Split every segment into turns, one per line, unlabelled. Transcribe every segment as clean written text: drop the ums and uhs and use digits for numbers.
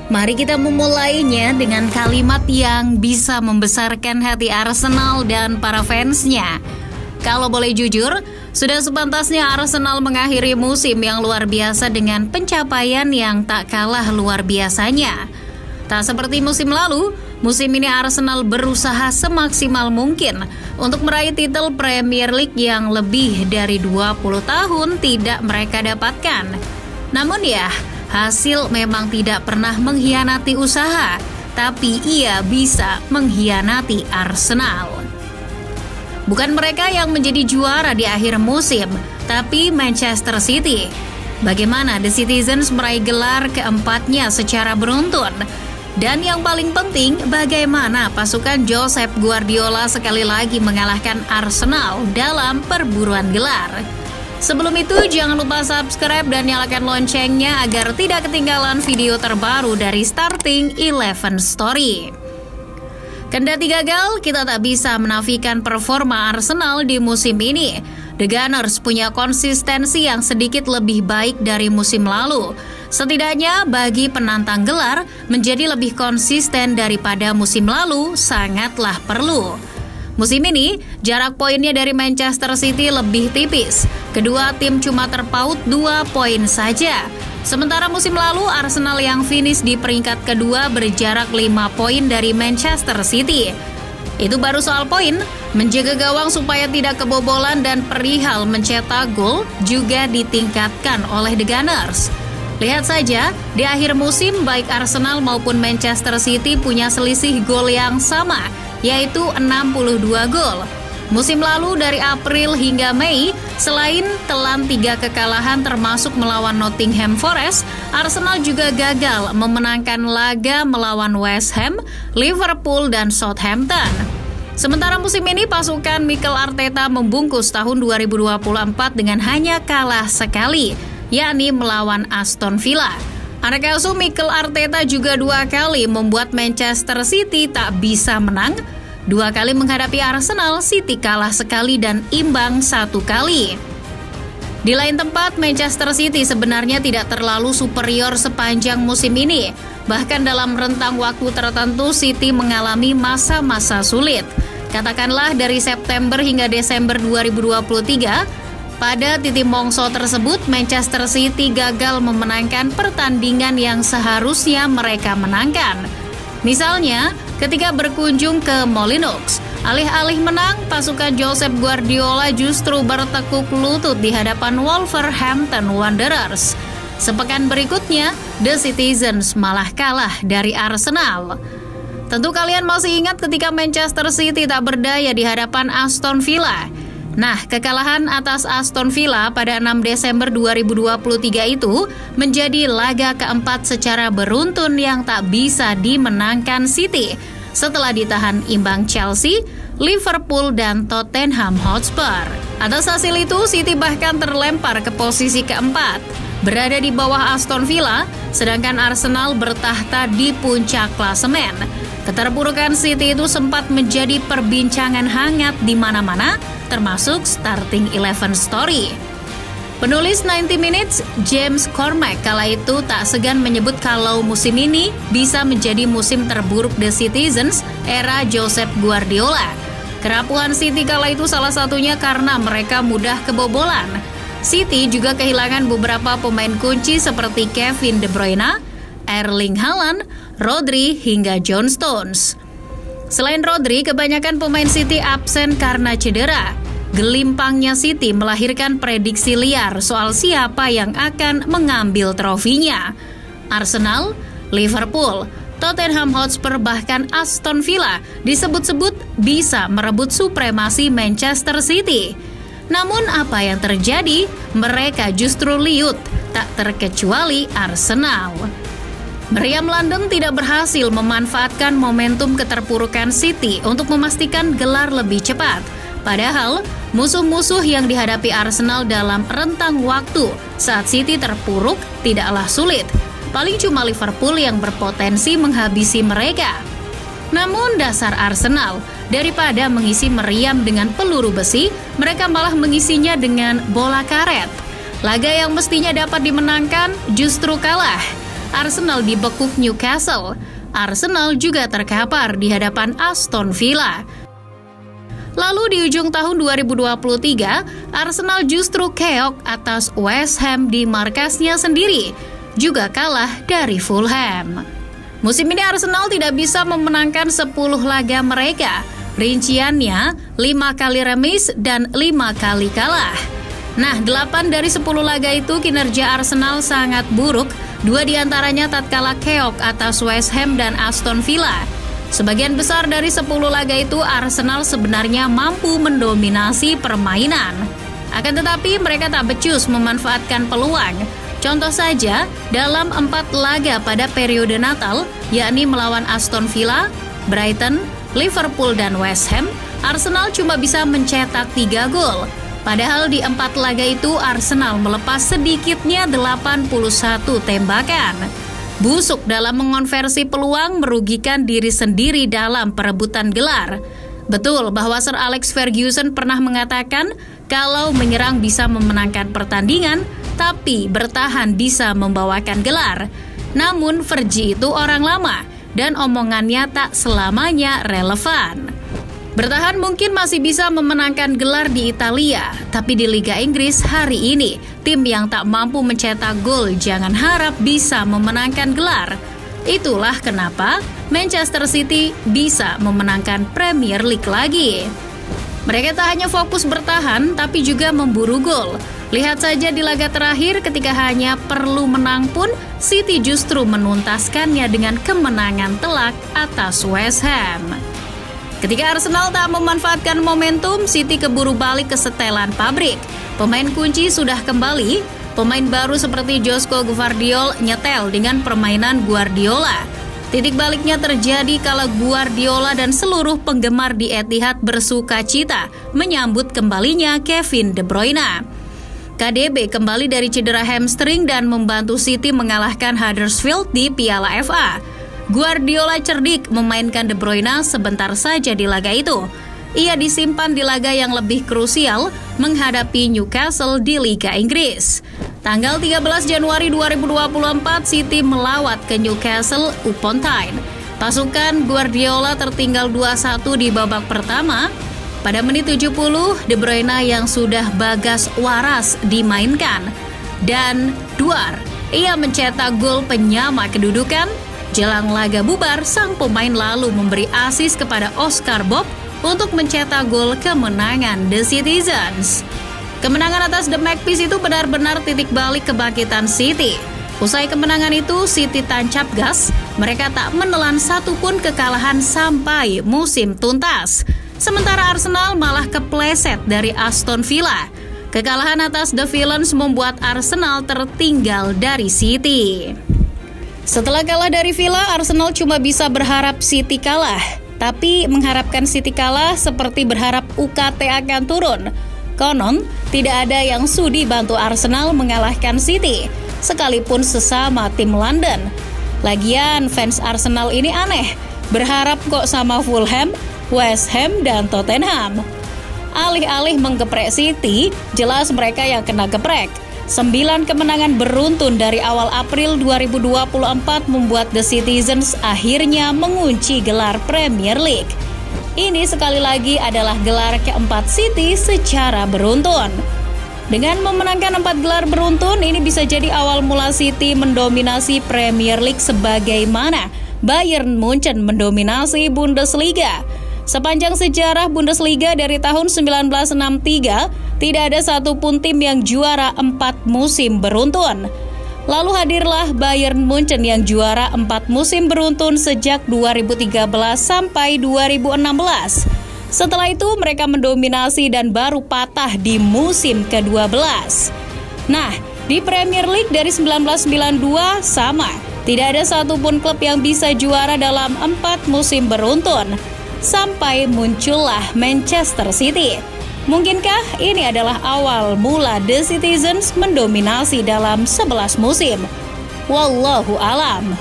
Mari kita memulainya dengan kalimat yang bisa membesarkan hati Arsenal dan para fansnya. Kalau boleh jujur, sudah sepantasnya Arsenal mengakhiri musim yang luar biasa dengan pencapaian yang tak kalah luar biasanya. Tak seperti musim lalu, musim ini Arsenal berusaha semaksimal mungkin untuk meraih titel Premier League yang lebih dari 20 tahun tidak mereka dapatkan. Namun ya, hasil memang tidak pernah mengkhianati usaha, tapi ia bisa mengkhianati Arsenal. Bukan mereka yang menjadi juara di akhir musim, tapi Manchester City. Bagaimana The Citizens meraih gelar keempatnya secara beruntun? Dan yang paling penting, bagaimana pasukan Josep Guardiola sekali lagi mengalahkan Arsenal dalam perburuan gelar? Sebelum itu, jangan lupa subscribe dan nyalakan loncengnya agar tidak ketinggalan video terbaru dari Starting 11 Story. Kendati gagal, kita tak bisa menafikan performa Arsenal di musim ini. The Gunners punya konsistensi yang sedikit lebih baik dari musim lalu. Setidaknya bagi penantang gelar, menjadi lebih konsisten daripada musim lalu sangatlah perlu. Musim ini, jarak poinnya dari Manchester City lebih tipis. Kedua tim cuma terpaut 2 poin saja. Sementara musim lalu, Arsenal yang finish di peringkat kedua berjarak 5 poin dari Manchester City. Itu baru soal poin, menjaga gawang supaya tidak kebobolan dan perihal mencetak gol juga ditingkatkan oleh The Gunners. Lihat saja, di akhir musim baik Arsenal maupun Manchester City punya selisih gol yang sama, yaitu 62 gol. Musim lalu dari April hingga Mei, selain telan 3 kekalahan termasuk melawan Nottingham Forest, Arsenal juga gagal memenangkan laga melawan West Ham, Liverpool, dan Southampton. Sementara musim ini pasukan Mikel Arteta membungkus tahun 2024 dengan hanya kalah sekali, yakni melawan Aston Villa. Anak asuh Mikel Arteta juga 2 kali membuat Manchester City tak bisa menang. 2 kali menghadapi Arsenal, City kalah sekali dan imbang 1 kali. Di lain tempat, Manchester City sebenarnya tidak terlalu superior sepanjang musim ini. Bahkan dalam rentang waktu tertentu, City mengalami masa-masa sulit. Katakanlah dari September hingga Desember 2023, pada titik mongso tersebut, Manchester City gagal memenangkan pertandingan yang seharusnya mereka menangkan. Misalnya, ketika berkunjung ke Molineux, alih-alih menang, pasukan Josep Guardiola justru bertekuk lutut di hadapan Wolverhampton Wanderers. Sepekan berikutnya, The Citizens malah kalah dari Arsenal. Tentu kalian masih ingat ketika Manchester City tak berdaya di hadapan Aston Villa. Nah, kekalahan atas Aston Villa pada 6 Desember 2023 itu menjadi laga keempat secara beruntun yang tak bisa dimenangkan City setelah ditahan imbang Chelsea, Liverpool, dan Tottenham Hotspur. Atas hasil itu, City bahkan terlempar ke posisi keempat, berada di bawah Aston Villa, sedangkan Arsenal bertahta di puncak klasemen. Keterpurukan City itu sempat menjadi perbincangan hangat di mana-mana, termasuk Starting 11 Story. Penulis 90 Minutes, James Cormack, kala itu tak segan menyebut kalau musim ini bisa menjadi musim terburuk The Citizens era Josep Guardiola. Kerapuhan City kala itu salah satunya karena mereka mudah kebobolan. City juga kehilangan beberapa pemain kunci seperti Kevin De Bruyne, Erling Haaland, Rodri, hingga John Stones. Selain Rodri, kebanyakan pemain City absen karena cedera. Gelimpangnya City melahirkan prediksi liar soal siapa yang akan mengambil trofinya. Arsenal, Liverpool, Tottenham Hotspur, bahkan Aston Villa disebut-sebut bisa merebut supremasi Manchester City. Namun apa yang terjadi? Mereka justru liut, tak terkecuali Arsenal. Meriam London tidak berhasil memanfaatkan momentum keterpurukan City untuk memastikan gelar lebih cepat. Padahal, musuh-musuh yang dihadapi Arsenal dalam rentang waktu saat City terpuruk tidaklah sulit. Paling cuma Liverpool yang berpotensi menghabisi mereka. Namun dasar Arsenal, daripada mengisi meriam dengan peluru besi, mereka malah mengisinya dengan bola karet. Laga yang mestinya dapat dimenangkan justru kalah. Arsenal dibekuk Newcastle. Arsenal juga terkapar di hadapan Aston Villa. Lalu di ujung tahun 2023, Arsenal justru keok atas West Ham di markasnya sendiri, juga kalah dari Fulham. Musim ini Arsenal tidak bisa memenangkan 10 laga mereka. Rinciannya 5 kali remis dan 5 kali kalah. Nah, 8 dari 10 laga itu kinerja Arsenal sangat buruk. 2 diantaranya tatkala keok atas West Ham dan Aston Villa. Sebagian besar dari 10 laga itu Arsenal sebenarnya mampu mendominasi permainan. Akan tetapi mereka tak becus memanfaatkan peluang. Contoh saja, dalam 4 laga pada periode Natal, yakni melawan Aston Villa, Brighton, Liverpool, dan West Ham, Arsenal cuma bisa mencetak 3 gol. Padahal di 4 laga itu Arsenal melepas sedikitnya 81 tembakan. Busuk dalam mengonversi peluang merugikan diri sendiri dalam perebutan gelar. Betul bahwa Sir Alex Ferguson pernah mengatakan kalau menyerang bisa memenangkan pertandingan, tapi bertahan bisa membawakan gelar. Namun Fergie itu orang lama dan omongannya tak selamanya relevan. Bertahan mungkin masih bisa memenangkan gelar di Italia, tapi di Liga Inggris hari ini, tim yang tak mampu mencetak gol jangan harap bisa memenangkan gelar. Itulah kenapa Manchester City bisa memenangkan Premier League lagi. Mereka tak hanya fokus bertahan, tapi juga memburu gol. Lihat saja di laga terakhir ketika hanya perlu menang pun, City justru menuntaskannya dengan kemenangan telak atas West Ham. Ketika Arsenal tak memanfaatkan momentum, City keburu balik ke setelan pabrik. Pemain kunci sudah kembali, pemain baru seperti Josko Gvardiol nyetel dengan permainan Guardiola. Titik baliknya terjadi kala Guardiola dan seluruh penggemar di Etihad bersuka cita menyambut kembalinya Kevin De Bruyne. KDB kembali dari cedera hamstring dan membantu City mengalahkan Huddersfield di Piala FA. Guardiola cerdik memainkan De Bruyne sebentar saja di laga itu. Ia disimpan di laga yang lebih krusial menghadapi Newcastle di Liga Inggris. Tanggal 13 Januari 2024, City melawat ke Newcastle upon time. Pasukan Guardiola tertinggal 2-1 di babak pertama. Pada menit 70, De Bruyne yang sudah bagas waras dimainkan. Dan duar, ia mencetak gol penyama kedudukan. Jelang laga bubar, sang pemain lalu memberi assist kepada Oscar Bob untuk mencetak gol kemenangan The Citizens. Kemenangan atas The Magpies itu benar-benar titik balik kebangkitan City. Usai kemenangan itu, City tancap gas. Mereka tak menelan satupun kekalahan sampai musim tuntas. Sementara Arsenal malah kepleset dari Aston Villa. Kekalahan atas The Villains membuat Arsenal tertinggal dari City. Setelah kalah dari Villa, Arsenal cuma bisa berharap City kalah. Tapi mengharapkan City kalah seperti berharap UKT akan turun. Konon, tidak ada yang sudi bantu Arsenal mengalahkan City, sekalipun sesama tim London. Lagian fans Arsenal ini aneh, berharap kok sama Fulham, West Ham, dan Tottenham. Alih-alih menggeprek City, jelas mereka yang kena geprek. 9 kemenangan beruntun dari awal April 2024 membuat The Citizens akhirnya mengunci gelar Premier League. Ini sekali lagi adalah gelar keempat City secara beruntun. Dengan memenangkan 4 gelar beruntun, ini bisa jadi awal mula City mendominasi Premier League sebagaimana Bayern Munchen mendominasi Bundesliga. Sepanjang sejarah Bundesliga dari tahun 1963, tidak ada satupun tim yang juara 4 musim beruntun. Lalu hadirlah Bayern Munchen yang juara 4 musim beruntun sejak 2013 sampai 2016. Setelah itu mereka mendominasi dan baru patah di musim ke-12. Nah, di Premier League dari 1992 sama. Tidak ada satupun klub yang bisa juara dalam 4 musim beruntun. Sampai muncullah Manchester City. Mungkinkah ini adalah awal mula The Citizens mendominasi dalam 11 musim? Wallahu alam.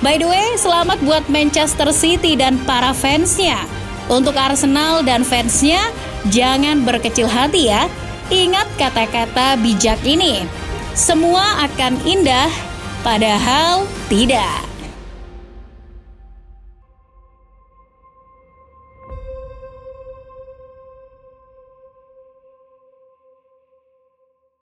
By the way, selamat buat Manchester City dan para fansnya. Untuk Arsenal dan fansnya, jangan berkecil hati ya. Ingat kata-kata bijak ini. Semua akan indah, padahal tidak.